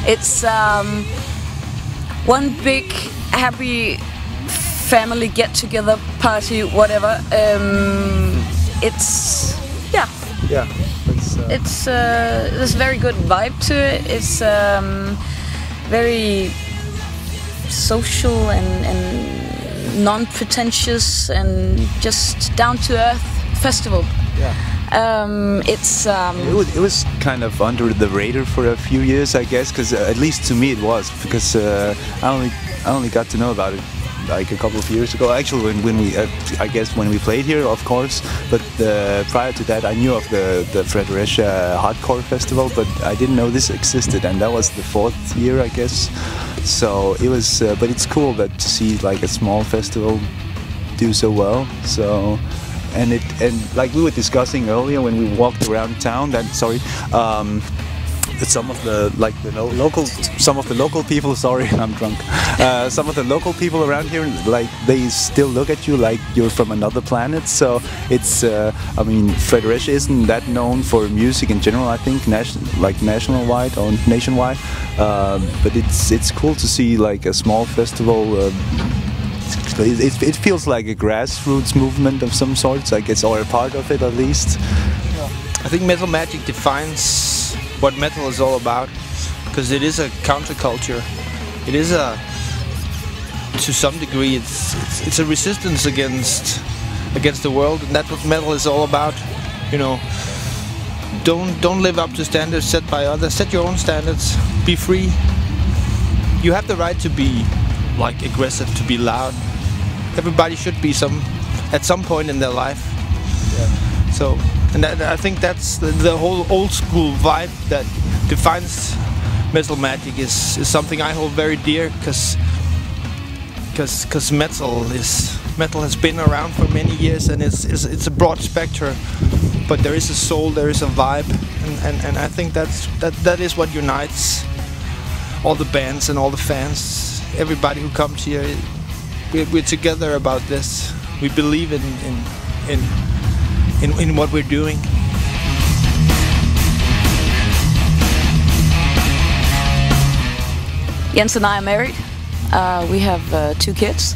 It's one big happy family get-together party, whatever. It's there's a very good vibe to it. It's very social and non-pretentious and just down-to-earth festival. It was kind of under the radar for a few years, I guess, because at least to me it was, because I only got to know about it like a couple of years ago. Actually, when we I guess when we played here, of course. But prior to that, I knew of the Fredericia Hardcore Festival, but I didn't know this existed, and that was the 4th year, I guess. So it was, but it's cool that to see like a small festival do so well. So. And like we were discussing earlier when we walked around town, that some of the local people. Sorry, I'm drunk. Some of the local people around here, like they still look at you like you're from another planet. So it's, I mean, Fredericia isn't that known for music in general. I think nationwide or nationwide. But it's cool to see like a small festival. It feels like a grassroots movement of some sorts, I guess, or a part of it at least. I think Metal Magic defines what metal is all about, because it is a counterculture. It is to some degree, it's a resistance against the world, and that's what metal is all about. You know, don't live up to standards set by others. Set your own standards. Be free. You have the right to be like aggressive, to be loud. Everybody should be at some point in their life. Yeah. So, and I think that's the whole old school vibe that defines Metal Magic is something I hold very dear, because metal has been around for many years, and it's a broad spectrum, but there is a soul, there is a vibe, and I think that is what unites all the bands and all the fans, everybody who comes here. We're together about this. We believe in what we're doing. Jens and I are married. We have 2 kids,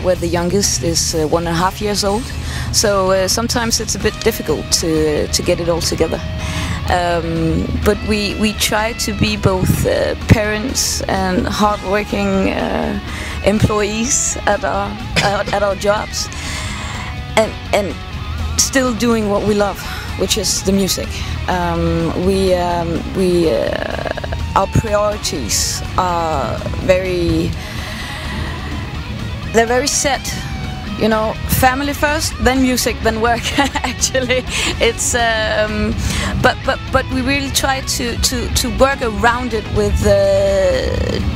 where the youngest is 1.5 years old. So sometimes it's a bit difficult to get it all together. But we try to be both parents and hardworking employees at our jobs, and still doing what we love, which is the music. Our priorities are very set. You know, family first, then music, then work. Actually, it's but we really try to work around it with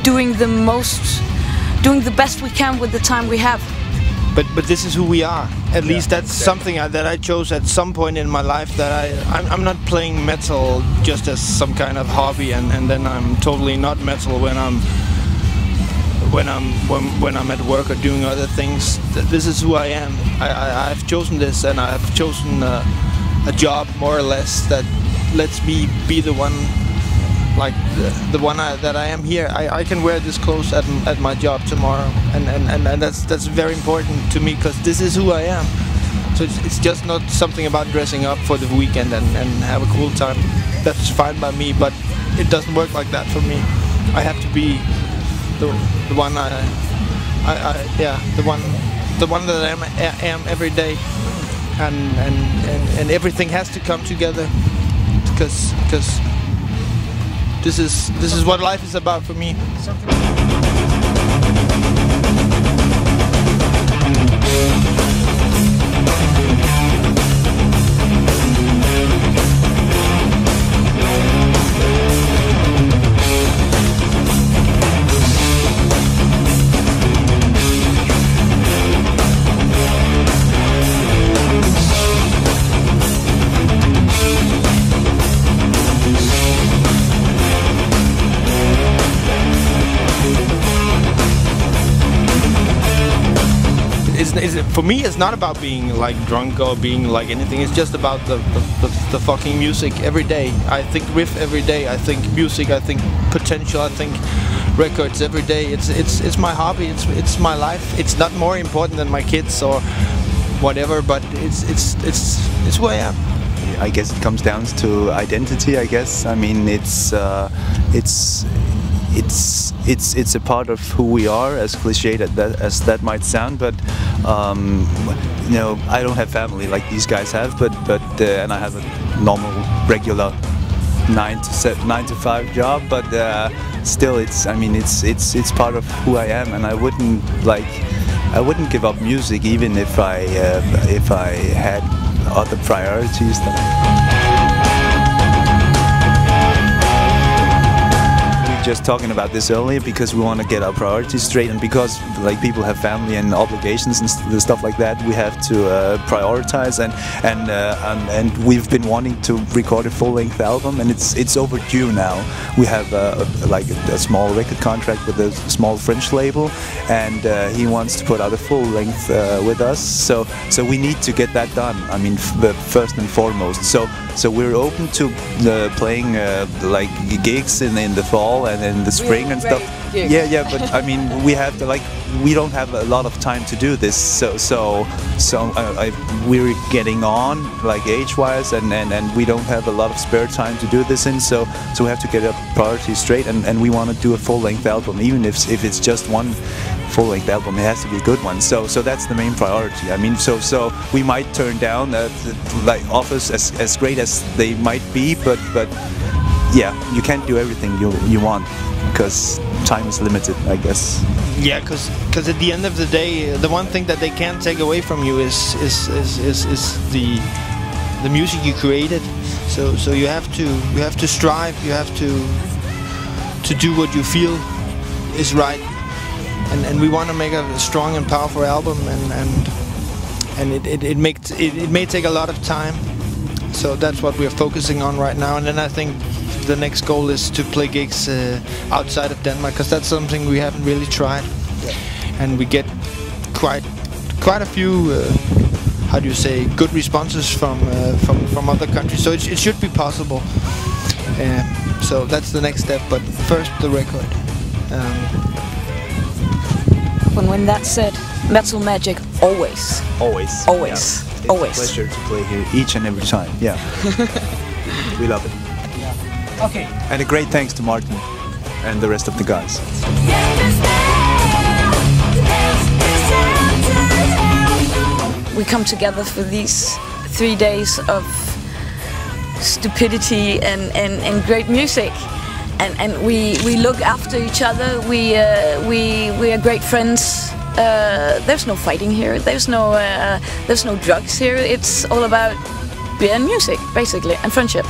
doing the best we can with the time we have. But this is who we are. At least that's something that I chose at some point in my life. That I'm not playing metal just as some kind of hobby, and then I'm totally not metal when I'm at work or doing other things. This is who I am. I've chosen this, and I've chosen a job more or less that lets me be the one, like the one that I am here. I can wear this clothes at my job tomorrow, and that's very important to me, because this is who I am. So it's just not something about dressing up for the weekend and have a cool time. That's fine by me, but it doesn't work like that for me. I have to be the one the one that I am every day, and everything has to come together, because this is what life is about for me. for me, it's not about being like drunk or being like anything. It's just about the fucking music every day. I think riff every day. I think music. I think potential. I think records every day. It's my hobby. It's my life. It's not more important than my kids or whatever. But it's who I am. I guess it comes down to identity. I guess. I mean, it's a part of who we are, as cliched as that might sound. But you know, I don't have family like these guys have, but and I have a normal, regular 9 to 5 job. But still, I mean, it's part of who I am, and I wouldn't give up music even if I had other priorities. Just talking about this earlier because we want to get our priorities straight, and because like people have family and obligations and stuff like that, we have to prioritize, and we've been wanting to record a full-length album, and it's overdue now. We have like a small record contract with a small French label, and he wants to put out a full-length with us, so we need to get that done. I mean, first and foremost. So we're open to playing like gigs in the fall and in the spring and stuff. Yeah, but I mean, we have to we don't have a lot of time to do this. So we're getting on like age-wise, and we don't have a lot of spare time to do this in. So we have to get our priorities straight, and we want to do a full-length album, even if it's just one full-length album. It has to be a good one. So that's the main priority. I mean, so we might turn down like offers as great as they might be, but yeah, you can't do everything you want because time is limited, I guess. Yeah, because at the end of the day, the one thing that they can't take away from you is the music you created. So you have to strive. You have to do what you feel is right. And we want to make a strong and powerful album, and it may take a lot of time. So that's what we're focusing on right now. And then I think the next goal is to play gigs outside of Denmark, because that's something we haven't really tried. Yeah. And we get quite a few how do you say, good responses from other countries. So it should be possible. So that's the next step. But first, the record. When that's said, Metal Magic always. Always. Always. Yeah. It's Always. a pleasure to play here each and every time. Yeah. We love it. Yeah. Okay. And a great thanks to Martin and the rest of the guys. We come together for these 3 days of stupidity and great music. And we look after each other. We are great friends. There's no fighting here. There's no drugs here. It's all about beer and music, basically, and friendship.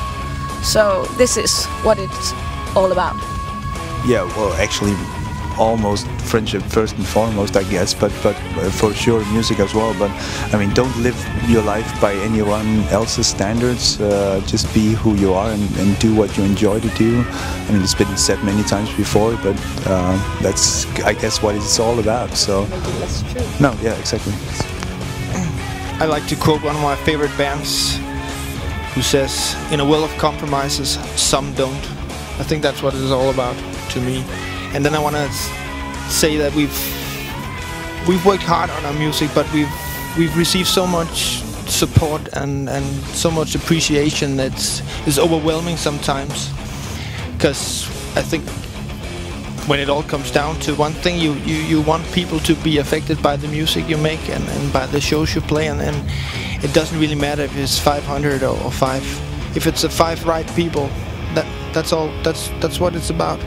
So this is what it's all about. Yeah, well, actually, almost friendship first and foremost, I guess, but for sure music as well. But I mean, don't live your life by anyone else's standards. Just be who you are and do what you enjoy to do. I mean, it's been said many times before, but that's, I guess, what it's all about. So Maybe that's true. no, yeah, exactly. I like to quote one of my favorite bands, who says, "In a world of compromises, some don't." I think that's what it's all about to me. And then I want to say that we've worked hard on our music, but we've received so much support and so much appreciation that it's overwhelming sometimes. Because I think when it all comes down to one thing, you want people to be affected by the music you make and by the shows you play, and it doesn't really matter if it's 500 or 5. If it's the 5 right people, that's all. That's what it's about.